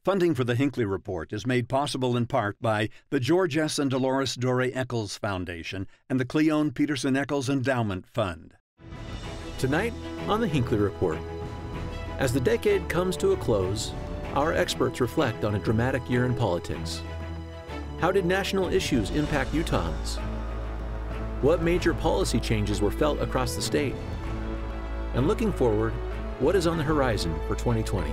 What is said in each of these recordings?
Funding for the Hinckley Report is made possible in part by the George S. and Dolores Doré Eccles Foundation and the Cleone Peterson Eccles Endowment Fund. Tonight on the Hinckley Report. As the decade comes to a close, our experts reflect on a dramatic year in politics. How did national issues impact Utahns? What major policy changes were felt across the state? And looking forward, what is on the horizon for 2020?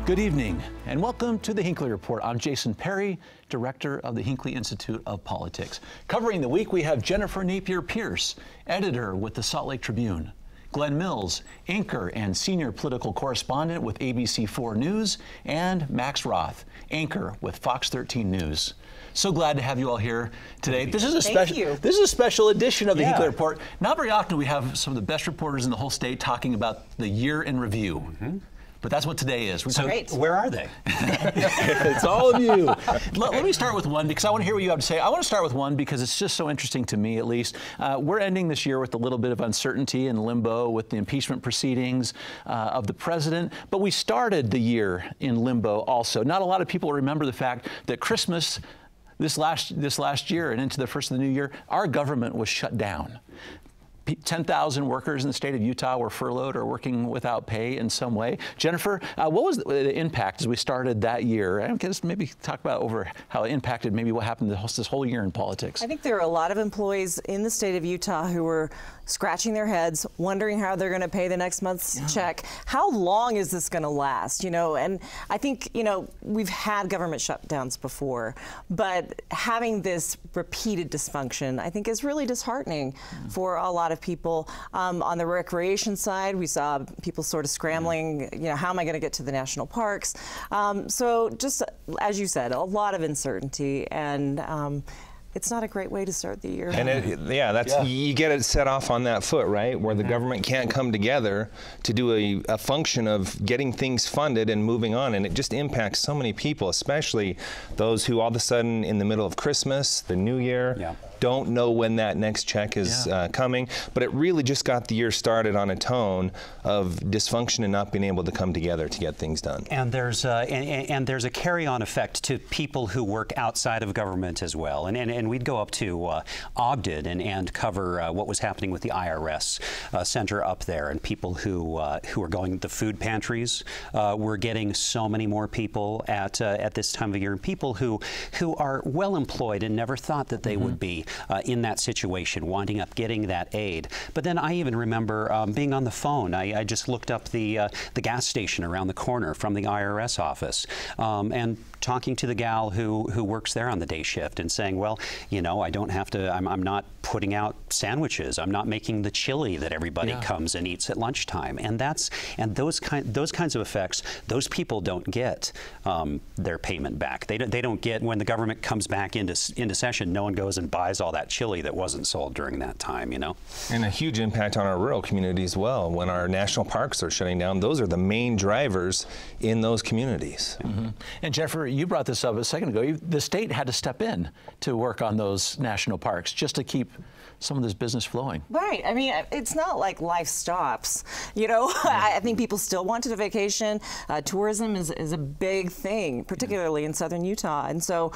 Good evening, and welcome to the Hinckley Report. I'm Jason Perry, director of the Hinckley Institute of Politics. Covering the week, we have Jennifer Napier Pearce, editor with the Salt Lake Tribune, Glen Mills, anchor and senior political correspondent with ABC4 News, and Max Roth, anchor with Fox 13 News. So glad to have you all here today. This is a special edition of the Hinckley Report. Not very often we have some of the best reporters in the whole state talking about the year in review. But that's what today is. So where are they? It's all of you. Let me start with one because I want to hear what you have to say. I want to start with one because it's just so interesting to me, at least. We're ending this year with a little bit of uncertainty and limbo with the impeachment proceedings of the president. But we started the year in limbo also. Not a lot of people remember the fact that Christmas this last year and into the first of the new year, our government was shut down. 10,000 workers in the state of Utah were furloughed or working without pay in some way. Jennifer, what was the impact as we started that year? I guess maybe talk about how it impacted maybe what happened this whole year in politics. I think there are a lot of employees in the state of Utah who were scratching their heads, wondering how they're going to pay the next month's check. How long is this going to last? You know, and I think, you know, we've had government shutdowns before, but having this repeated dysfunction, I think, is really disheartening for a lot of people. On the recreation side, we saw people sort of scrambling, you know, how am I going to get to the national parks? So just as you said, a lot of uncertainty, and it's not a great way to start the year. And you get it set off on that foot, right? Where the government can't come together to do a function of getting things funded and moving on. And it just impacts so many people, especially those who all of a sudden in the middle of Christmas, the New Year, don't know when that next check is coming. But it really just got the year started on a tone of dysfunction and not being able to come together to get things done. And there's a carry-on effect to people who work outside of government as well. And we'd go up to Ogden and cover what was happening with the IRS center up there, and people who are going to the food pantries. We're getting so many more people at this time of year, and people who are well employed and never thought that they would be in that situation, winding up getting that aid. But then I even remember being on the phone. I just looked up the gas station around the corner from the IRS office and talking to the gal who works there on the day shift and saying, well, you know, I don't have to, I'm not putting out sandwiches. I'm not making the chili that everybody comes and eats at lunchtime. And those kinds of effects, those people don't get their payment back. They don't get, when the government comes back into session, no one goes and buys all that chili that wasn't sold during that time, you know. And a huge impact on our rural communities as well. When our national parks are shutting down, those are the main drivers in those communities. And Jennifer, you brought this up a second ago. The state had to step in to work on those national parks just to keep some of this business flowing. Right. I mean, it's not like life stops. You know, I think people still wanted a vacation. Tourism is a big thing, particularly in southern Utah. And so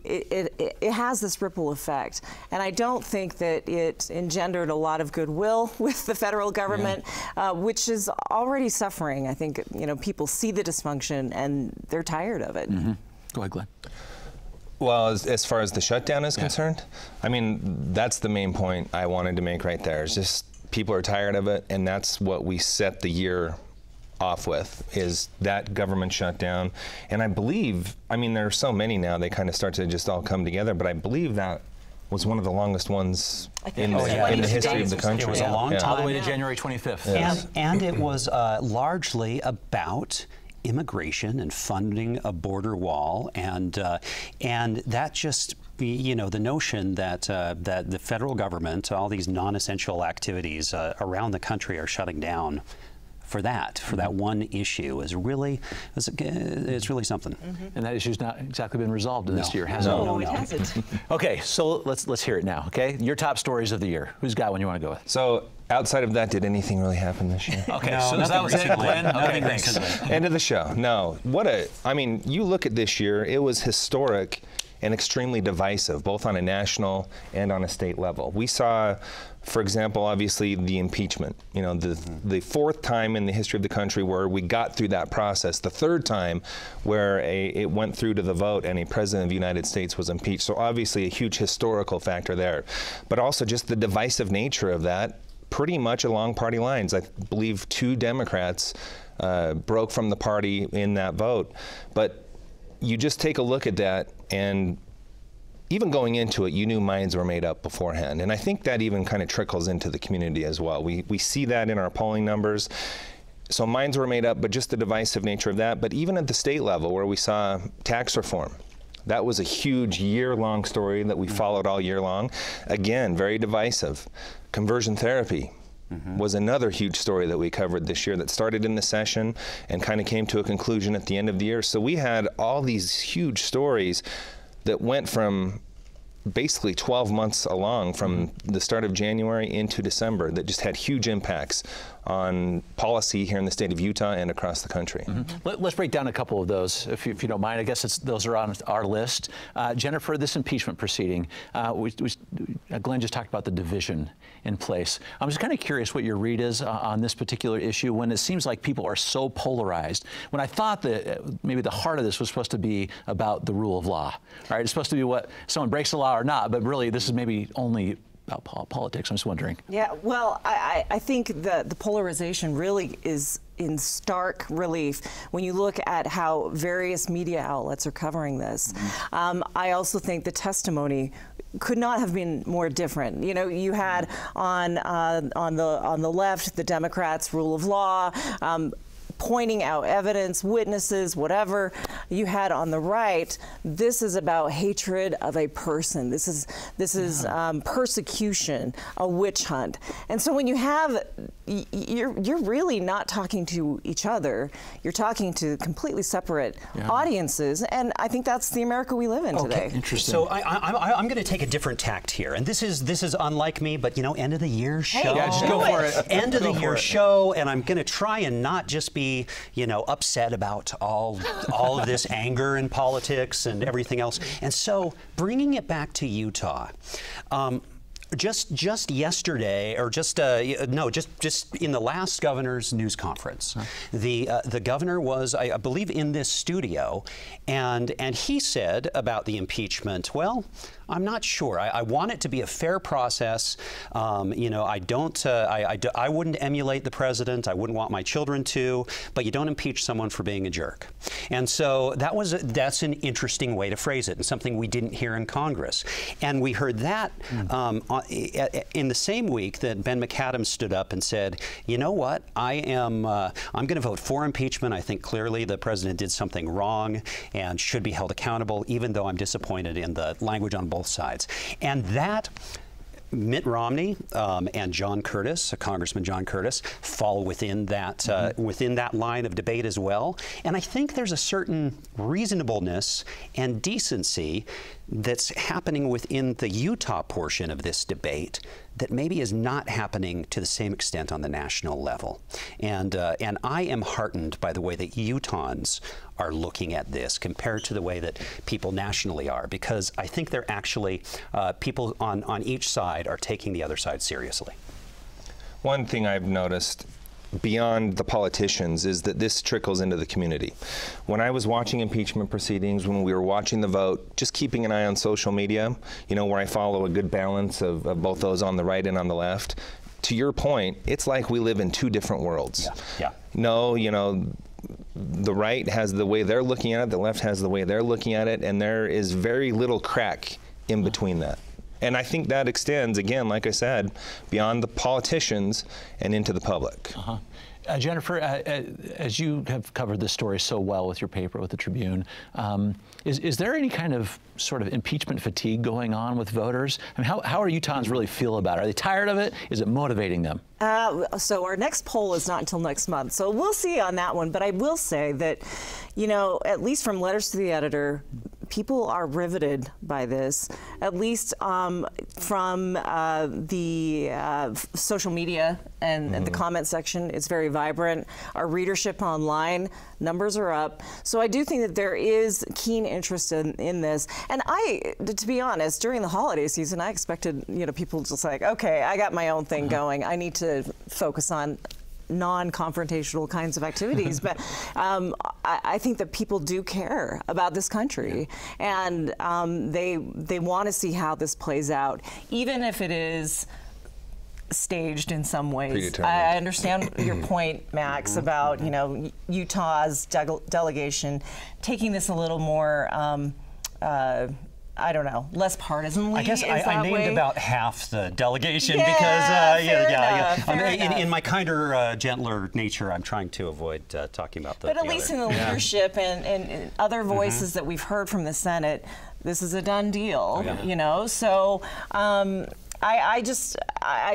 it has this ripple effect. And I don't think that it engendered a lot of goodwill with the federal government, which is already suffering. I think, you know, people see the dysfunction and they're tired of it. Go ahead, Glenn. Well, as far as the shutdown is concerned, I mean, that's the main point I wanted to make right there. It's just people are tired of it, and that's what we set the year off with, is that government shutdown. And I believe, I mean, there are so many now, they kind of start to just all come together, but I believe that was one of the longest ones in the history of the country. It was a long time. All the way to January 25th. And it was largely about immigration and funding a border wall, and that just, you know, the notion that that the federal government, all these non-essential activities around the country are shutting down for that one issue is really, it's really something. And that issue's not exactly been resolved in this year, has it? No, it hasn't. Okay, so let's hear it now, okay? Your top stories of the year. Who's got one you want to go with? So outside of that, did anything really happen this year? Okay, so that was it, Glenn? Okay, thanks. End of the show. No, I mean, you look at this year, it was historic and extremely divisive, both on a national and on a state level. We saw, for example, obviously the impeachment, you know, the fourth time in the history of the country where we got through that process, the third time where it went through to the vote and a president of the United States was impeached. So obviously a huge historical factor there, but also just the divisive nature of that, pretty much along party lines. I believe 2 Democrats broke from the party in that vote. But you just take a look at that, and even going into it, you knew minds were made up beforehand. And I think that even kind of trickles into the community as well. We see that in our polling numbers. So minds were made up, but just the divisive nature of that. But even at the state level, where we saw tax reform, that was a huge year-long story that we followed all year long. Again, very divisive. Conversion therapy was another huge story that we covered this year that started in the session and kind of came to a conclusion at the end of the year. So we had all these huge stories that went from basically 12 months along, from the start of January into December, that just had huge impacts on policy here in the state of Utah and across the country. Let's break down a couple of those, if you don't mind. I guess those are on our list. Jennifer, this impeachment proceeding, Glenn just talked about the division in place. I'm just kind of curious what your read is on this particular issue, when it seems like people are so polarized. When I thought that maybe the heart of this was supposed to be about the rule of law, right? It's supposed to be what someone breaks the law or not, but really this is maybe only about politics. I'm just wondering. Yeah, well, I think the polarization really is in stark relief when you look at how various media outlets are covering this. I also think the testimony could not have been more different. You know, you had on the left, the Democrats, rule of law, pointing out evidence, witnesses, whatever. You had on the right, this is about hatred of a person. This is persecution, a witch hunt. And so when you have, you're really not talking to each other. You're talking to completely separate audiences, and I think that's the America we live in today. Interesting. So I'm going to take a different tact here, and this is unlike me, but you know, end of the year show. Yeah, just go for it. End of the year show, and I'm going to try and not just be, you know, upset about all of this anger in politics and everything else. And so bringing it back to Utah, just yesterday, or just in the last governor's news conference, the governor was, I believe, in this studio, and he said about the impeachment, well, I'm not sure. I want it to be a fair process. You know, I wouldn't emulate the president. I wouldn't want my children to. But you don't impeach someone for being a jerk. And so that's an interesting way to phrase it, and something we didn't hear in Congress. And we heard that in the same week that Ben McAdams stood up and said, you know what? I'm going to vote for impeachment. I think clearly the president did something wrong and should be held accountable, even though I'm disappointed in the language on both sides. And that Mitt Romney and John Curtis, Congressman John Curtis, fall within that line of debate as well. And I think there's a certain reasonableness and decency that's happening within the Utah portion of this debate that maybe is not happening to the same extent on the national level. And I am heartened by the way that Utahns are looking at this compared to the way that people nationally are, because I think they're actually, people on each side are taking the other side seriously. One thing I've noticed beyond the politicians is that this trickles into the community. When I was watching impeachment proceedings, when we were watching the vote, just keeping an eye on social media, you know, where I follow a good balance of both those on the right and on the left, to your point, it's like we live in two different worlds. Yeah. No, you know, the right has the way they're looking at it, the left has the way they're looking at it, and there is very little crack in between that. And I think that extends, again, like I said, beyond the politicians and into the public. Jennifer, as you have covered this story so well with your paper with the Tribune, is there any kind of sort of impeachment fatigue going on with voters? I mean, how are Utahns really feel about it? Are they tired of it? Is it motivating them? So our next poll is not until next month, so we'll see on that one. But I will say that, you know, at least from letters to the editor, people are riveted by this, at least from the social media and the comment section. It's very vibrant. Our readership online, numbers are up. So I do think that there is keen interest in this. And to be honest, during the holiday season, I expected, you know, people just like, okay, I got my own thing going. I need to focus on non-confrontational kinds of activities, but I think that people do care about this country, and they want to see how this plays out, even if it is staged in some ways. I understand your point, Max, about, you know, Utah's delegation taking this a little more I don't know, less partisanly. I guess I named about half the delegation because, in my kinder, gentler nature, I'm trying to avoid talking about the But at least in the leadership and other voices that we've heard from the Senate, this is a done deal, you know? So I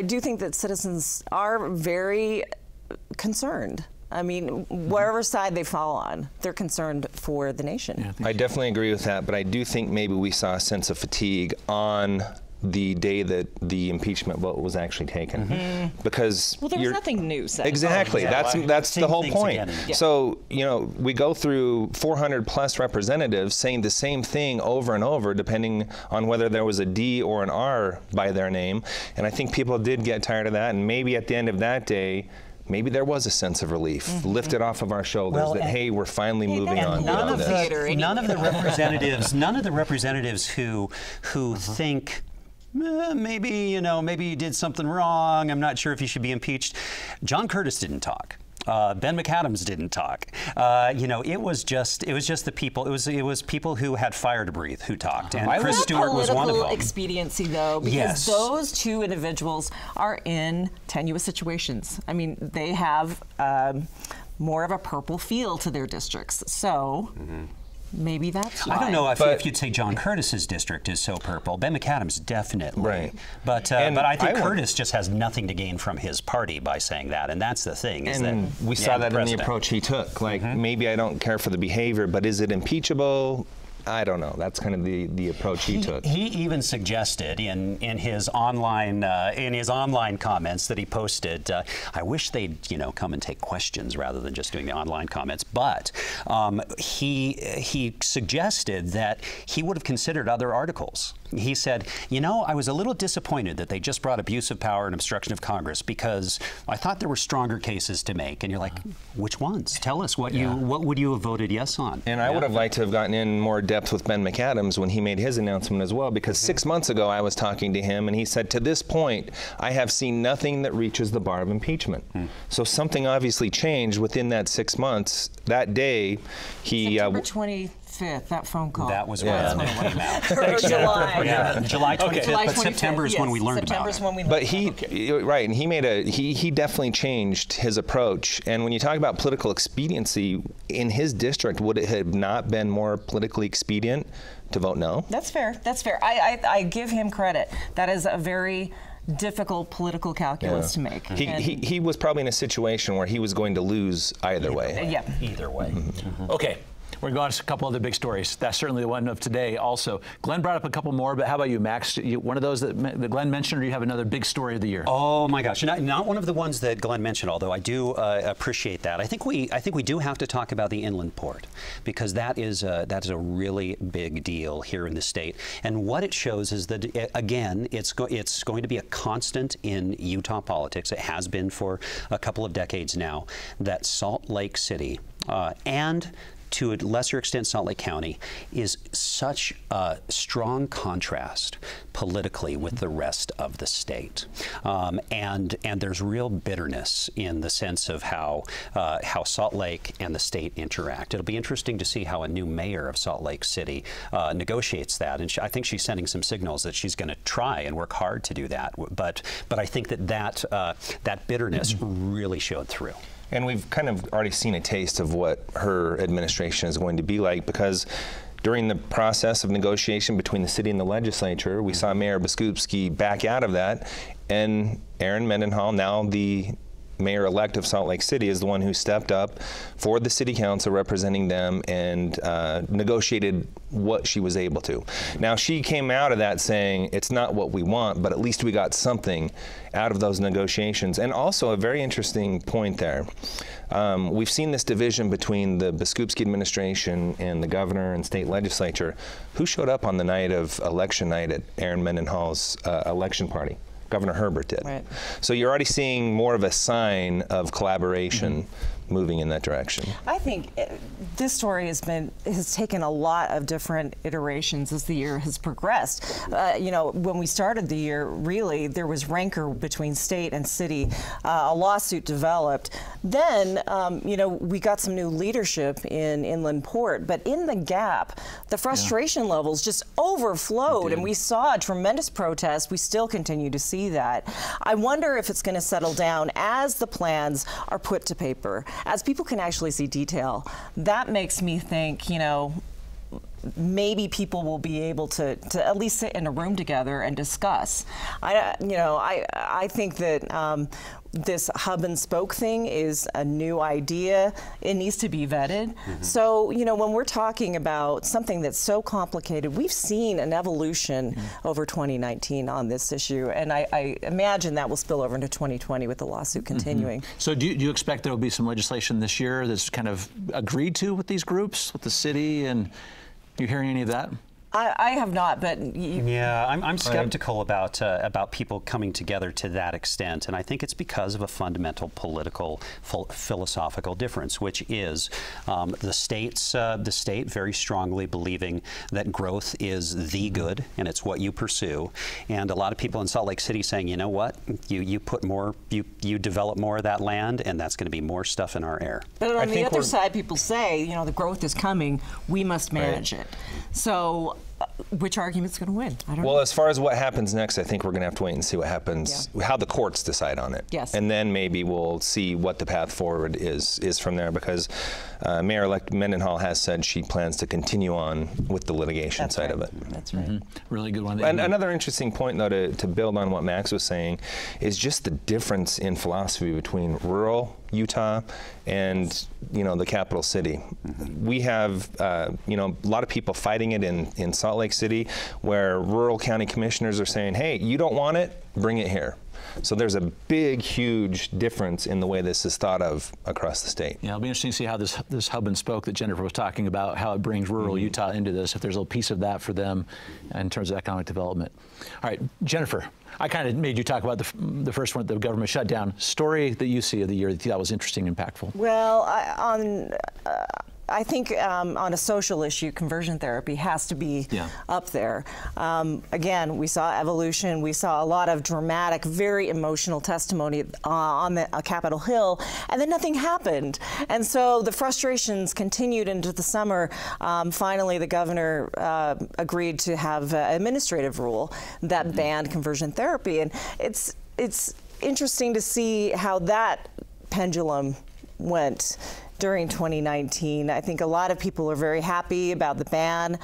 do think that citizens are very concerned. I mean, wherever side they fall on, they're concerned for the nation. Yeah, I definitely agree with that, but I do think maybe we saw a sense of fatigue on the day that the impeachment vote was actually taken, because there was nothing new said. Exactly, that's the whole point. So, you know, we go through 400 plus representatives saying the same thing over and over, depending on whether there was a D or an R by their name, and I think people did get tired of that, and maybe at the end of that day, maybe there was a sense of relief lifted off of our shoulders that, hey, we're finally moving on. None of the representatives who think, maybe you did something wrong, I'm not sure if you should be impeached. John Curtis didn't talk. Ben McAdams didn't talk. You know, it was just the people. It was people who had fire to breathe who talked, and Chris Stewart was one of them. Political expediency, though, because those two individuals are in tenuous situations. I mean, they have more of a purple feel to their districts, so. Maybe that's why. I don't know if you'd say John Curtis's district is so purple. Ben McAdams definitely. Right. But I think Curtis just has nothing to gain from his party by saying that, and that's the thing. And we saw that in the approach he took. Like, maybe I don't care for the behavior, but is it impeachable? I don't know. That's kind of the approach he took. He even suggested in his online comments that he posted, I wish they'd come and take questions rather than just doing the online comments. But he suggested that he would have considered other articles. He said, I was a little disappointed that they just brought abuse of power and obstruction of Congress because I thought there were stronger cases to make. And you're like, which ones? Tell us what would you have voted yes on? And I would have liked to have gotten in more depth with Ben McAdams when he made his announcement as well, because 6 months ago I was talking to him and he said, to this point, I have seen nothing that reaches the bar of impeachment. So something obviously changed within that 6 months. That day, he... September 25th, that phone call. That was when it came out. Or July. July 25th, but September is when we learned about it. But and he definitely changed his approach. And when you talk about political expediency in his district, would it have not been more politically expedient to vote no? That's fair. That's fair. I give him credit. That is a very difficult political calculus to make. He was probably in a situation where he was going to lose either way. Yeah. Either way. Okay. We're going to a couple other big stories. That's certainly the one of today also. Glenn brought up a couple more, but how about you, Max? One of those that Glenn mentioned, or you have another big story of the year? Oh my gosh, not one of the ones that Glenn mentioned, although I do appreciate that. I think we do have to talk about the inland port, because that is a really big deal here in the state. And what it shows is that, again, it's going to be a constant in Utah politics. It has been for a couple of decades now, that Salt Lake City and to a lesser extent Salt Lake County is such a strong contrast politically with the rest of the state, and there's real bitterness in the sense of how Salt Lake and the state interact. It'll be interesting to see how a new mayor of Salt Lake City negotiates that, and I think she's sending some signals that she's going to try and work hard to do that. But I think that bitterness really showed through. And we've kind of already seen a taste of what her administration is going to be like, because during the process of negotiation between the city and the legislature, we saw Mayor Biskupski back out of that, and Erin Mendenhall, now the mayor-elect of Salt Lake City, is the one who stepped up for the city council representing them and negotiated what she was able to. Now, she came out of that saying, it's not what we want, but at least we got something out of those negotiations. And also a very interesting point there. We've seen this division between the Biskupski administration and the governor and state legislature. Who showed up on the night of election night at Erin Mendenhall's election party? Governor Herbert did. Right. So you're already seeing more of a sign of collaboration moving in that direction. I think this story has taken a lot of different iterations as the year has progressed. You know, when we started the year, really there was rancor between state and city. A lawsuit developed. Then, you know, we got some new leadership in Inland Port, but in the gap, the frustration levels just overflowed, and we saw a tremendous protest. We still continue to see that. I wonder if it's going to settle down as the plans are put to paper, as people can actually see detail. That makes me think, you know, maybe people will be able to at least sit in a room together and discuss. I think that this hub and spoke thing is a new idea. It needs to be vetted. So, you know, when we're talking about something that's so complicated, we've seen an evolution over 2019 on this issue, and I imagine that will spill over into 2020 with the lawsuit continuing. So do you expect there will be some legislation this year that's kind of agreed to with these groups, with the city, and you hearing any of that? I have not, but yeah, I'm skeptical about people coming together to that extent, and I think it's because of a fundamental political, philosophical difference, which is the state very strongly believing that growth is the good and it's what you pursue, and a lot of people in Salt Lake City saying, you know what, you put more, you develop more of that land, and that's going to be more stuff in our air. But on the other side, people say, you know, the growth is coming, we must manage it. So. Which argument's going to win? I don't know. Well, as far as what happens next, I think we're going to have to wait and see what happens, how the courts decide on it. Yes. And then maybe we'll see what the path forward is from there, because Mayor-elect Mendenhall has said she plans to continue on with the litigation side of it. That's right. Really good one. And another interesting point, though, to build on what Max was saying, is just the difference in philosophy between rural Utah and, you know, the capital city. We have, you know, a lot of people fighting it in Salt Lake City, where rural county commissioners are saying, hey, you don't want it, bring it here. So there's a big, huge difference in the way this is thought of across the state. Yeah, it'll be interesting to see how this hub and spoke that Jennifer was talking about, how it brings rural Utah into this, if there's a little piece of that for them in terms of economic development. All right, Jennifer, I kind of made you talk about the first one, the government shutdown. Story that you see of the year that you thought was interesting and impactful. Well, I think on a social issue, conversion therapy has to be up there. Again, we saw evolution. We saw a lot of dramatic, very emotional testimony on the Capitol Hill, and then nothing happened. And so the frustrations continued into the summer. Finally, the governor agreed to have an administrative rule that banned conversion therapy. And it's interesting to see how that pendulum went during 2019. I think a lot of people are very happy about the ban,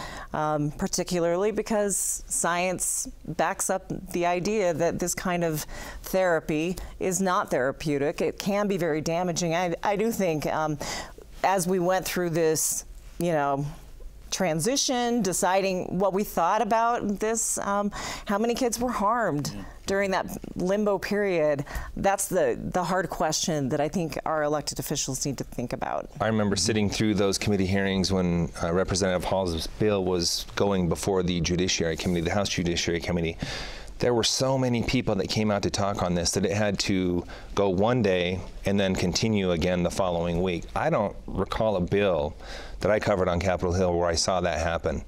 particularly because science backs up the idea that this kind of therapy is not therapeutic. It can be very damaging. I do think as we went through this, you know, transition, deciding what we thought about this, how many kids were harmed during that limbo period. That's the hard question that I think our elected officials need to think about. I remember sitting through those committee hearings when Representative Hall's bill was going before the Judiciary Committee, the House Judiciary Committee. There were so many people that came out to talk on this that it had to go one day and then continue again the following week. I don't recall a bill that I covered on Capitol Hill where I saw that happen.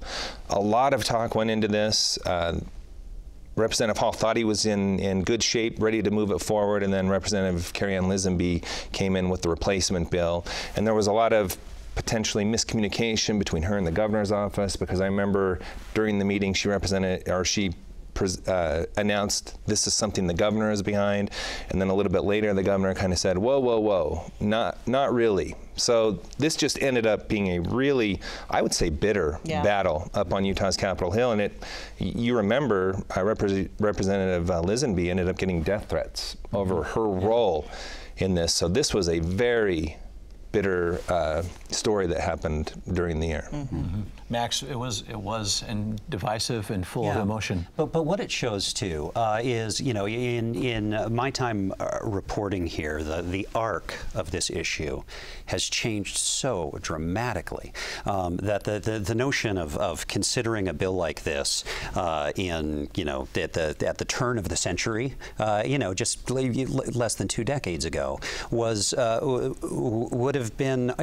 A lot of talk went into this. Representative Hall thought he was in good shape, ready to move it forward, and then Representative Carrie Ann Lisenby came in with the replacement bill. And there was a lot of potentially miscommunication between her and the governor's office, because I remember during the meeting she announced this is something the governor is behind, and then a little bit later the governor kind of said, whoa, whoa, whoa, not really. So this just ended up being a really, I would say, bitter battle up on Utah's Capitol Hill. And you remember Representative Lisenby ended up getting death threats over her role in this. So this was a very bitter story that happened during the year. Max, it was and divisive and full of emotion. But what it shows too is, you know, in my time reporting here, the arc of this issue has changed so dramatically that the notion of considering a bill like this in, you know, at the turn of the century, you know, just less than 2 decades ago, would have been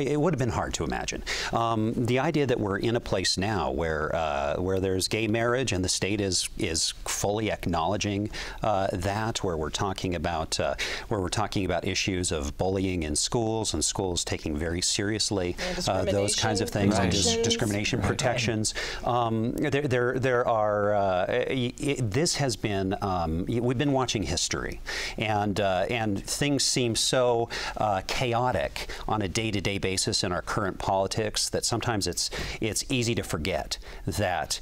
hard to imagine. The idea that we're in a place now where there's gay marriage and the state is fully acknowledging that, where we're talking about issues of bullying in schools and schools taking very seriously those kinds of things, and discrimination protections. There are this has been we've been watching history, and things seem so chaotic on a day-to-day basis in our current politics that sometimes it's easy to forget that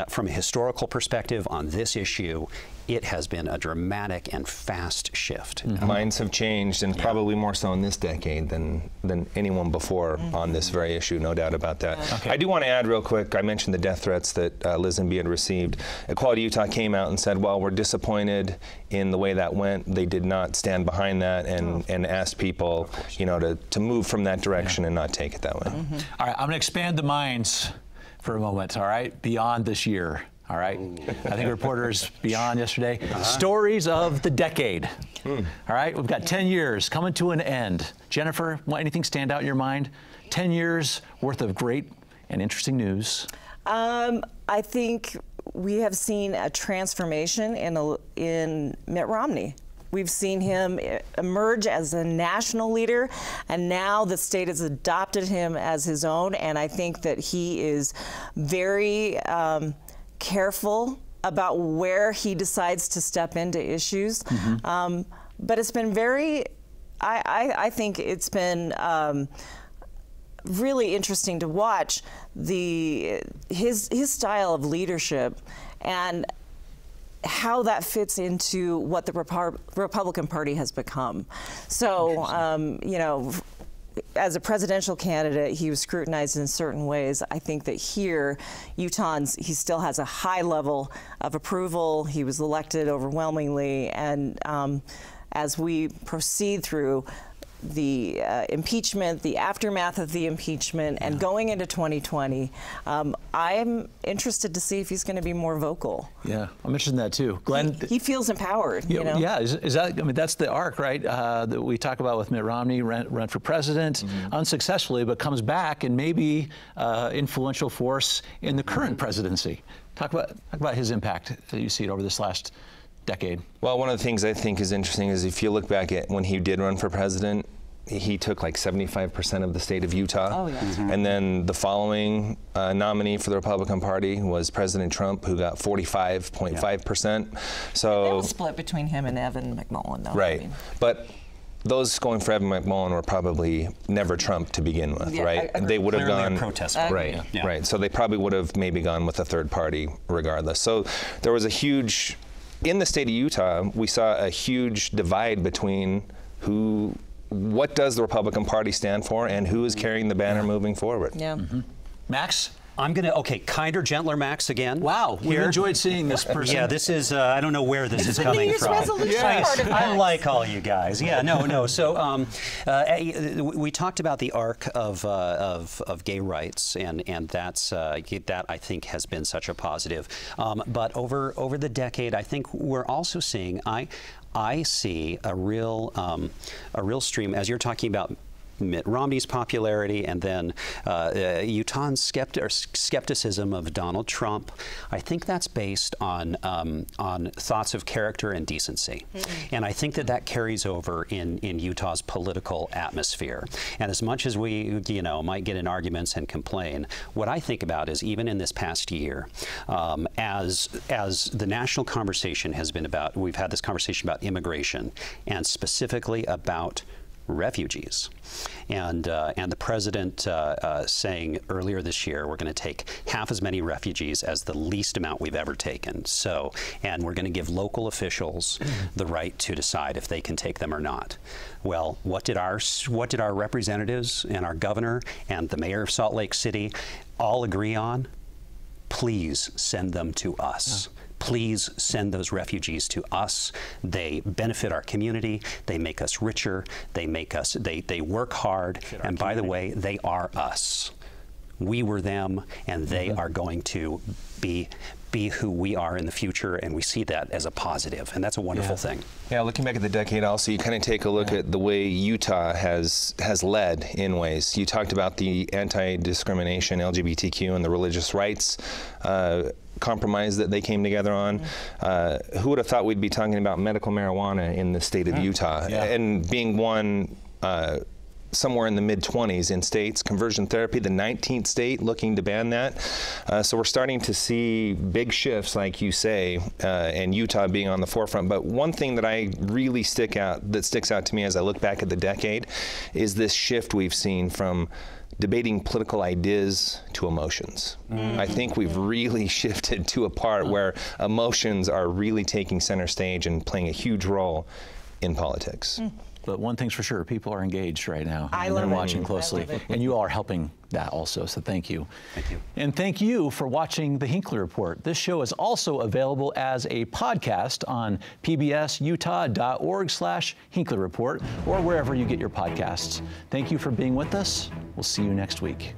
from a historical perspective on this issue, it has been a dramatic and fast shift. Minds have changed, and probably more so in this decade than anyone before on this very issue, no doubt about that. I do want to add real quick, I mentioned the death threats that Lisenby had received. Equality Utah came out and said, well, we're disappointed in the way that went. They did not stand behind that and asked people, you know, to move from that direction and not take it that way. All right, I'm going to expand the minds for a moment, all right, beyond this year. All right, I think reporters beyond yesterday. Stories of the decade. All right, we've got 10 years coming to an end. Jennifer, anything stand out in your mind? 10 years worth of great and interesting news. I think we have seen a transformation in Mitt Romney. We've seen him emerge as a national leader, and now the state has adopted him as his own, and I think that he is very careful about where he decides to step into issues. But it's been very, I think it's been really interesting to watch his style of leadership and how that fits into what the Republican Party has become. So, you know, as a presidential candidate, he was scrutinized in certain ways. I think that here, he still has a high level of approval. He was elected overwhelmingly, and as we proceed through the impeachment, the aftermath of the impeachment, and going into 2020, I'm interested to see if he's going to be more vocal. Yeah, I'm interested in that too. Glenn? He feels empowered, you know? Yeah, is that, I mean, that's the arc, right, that we talk about with Mitt Romney, run for president, unsuccessfully, but comes back and maybe influential force in the current presidency. Talk about his impact that you see it over this last decade. Well, one of the things I think is interesting is if you look back at when he did run for president, he took like 75% of the state of Utah. And then the following nominee for the Republican Party was President Trump, who got 45.5%. So it was split between him and Evan McMullin, though. Right. But those going for Evan McMullin were probably never Trump to begin with, right? And they would have gone protest. Right. So they probably would have maybe gone with a third party regardless. So there was a huge, in the state of Utah, we saw a huge divide between what does the Republican Party stand for and who is carrying the banner moving forward. Max? I'm going to, kinder, gentler Max again. Wow, we enjoyed seeing this person. Yeah, this is, I don't know where this is coming from. I like all you guys. Yeah, no. So we talked about the arc of gay rights, and that I think has been such a positive. But over the decade, I think we're also seeing, I see a real stream, as you're talking about Mitt Romney's popularity, and then Utahns' skepticism of Donald Trump. I think that's based on thoughts of character and decency. And I think that carries over in Utah's political atmosphere. And as much as we, might get in arguments and complain, what I think about is even in this past year, as the national conversation has been about, we've had this conversation about immigration and specifically about refugees. And the president saying earlier this year, we're going to take half as many refugees as the least amount we've ever taken. So, and we're going to give local officials the right to decide if they can take them or not. Well, what did our representatives and our governor and the mayor of Salt Lake City all agree on? Please send them to us. Please send those refugees to us. They benefit our community. They make us richer. They make us, they work hard. And by the way, they are us. We were them, and they are going to be who we are in the future, and we see that as a positive, and that's a wonderful thing. Yeah, looking back at the decade also, you kind of take a look at the way Utah has led in ways. You talked about the anti-discrimination, LGBTQ, and the religious rights compromise that they came together on. Who would have thought we'd be talking about medical marijuana in the state of Utah, and being one somewhere in the mid-20s in states, conversion therapy, the 19th state looking to ban that. So we're starting to see big shifts, like you say, and Utah being on the forefront. But one thing that sticks out to me as I look back at the decade is this shift we've seen from debating political ideas to emotions. I think we've really shifted to a part where emotions are really taking center stage and playing a huge role in politics. But one thing's for sure, people are engaged right now. They're watching closely. And you all are helping that also, so thank you. Thank you. And thank you for watching the Hinckley Report. This show is also available as a podcast on pbsutah.org/Hinckley Report or wherever you get your podcasts. Thank you for being with us. We'll see you next week.